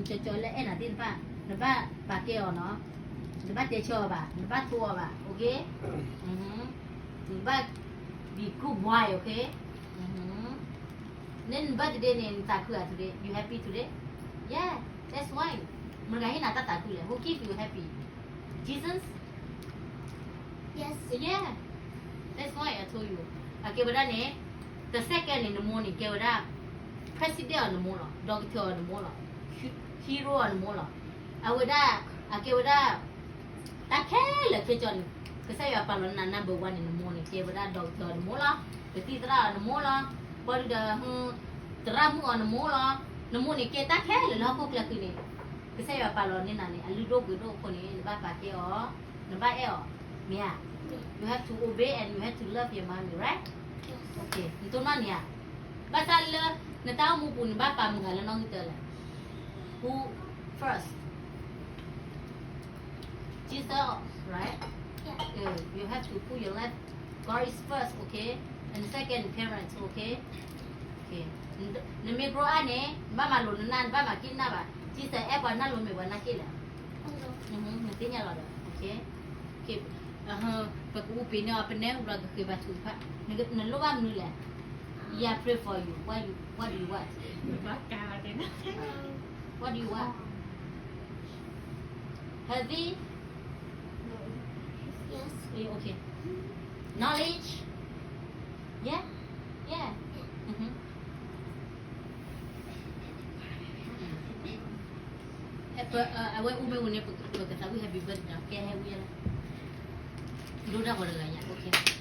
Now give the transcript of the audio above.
cho lẽ là tin ba nó ba kêu nó ba chơi cho bà nó ba thua bà ok ba be good boy ok nên ba today nên ta cười today you happy today yeah that's why mình nghĩ là ta cười who keep you happy Jesus Yes. yeah that's why I told you okay but then the second in the morning kêu ra president on the morning doctor on the morning hero on the morning awada akewada ta khe là cái chọn cái say apa là number one in the morning kêu ra doctor on the morning cái titra on the morning baru dah teramu on the morning the morning kêu ta khe là nó cũng là cái này cái say apa là ni nani aludo gudo ko ni ba pa kêu nó ba eo mia you have to obey and you have to love your mommy right okay itu mana ya pasal na tahu mo pun bapa mengalah nong itu lah who first Jesus right Yeah. you have to put your life God is first okay and second parents okay okay na me grow ane ba ma lo nan ba ma kin na ba Jesus e ba na lo me ba na kin la nanti nyala dah okay okay pak upi ni apa ni udah ke batu pak nak luar ni lah yeah pray for you what do you want what do you want healthy Yes. okay knowledge yeah awak umur ni berkata we happy birthday okay happy lah. Dua dah kau dah banyak okay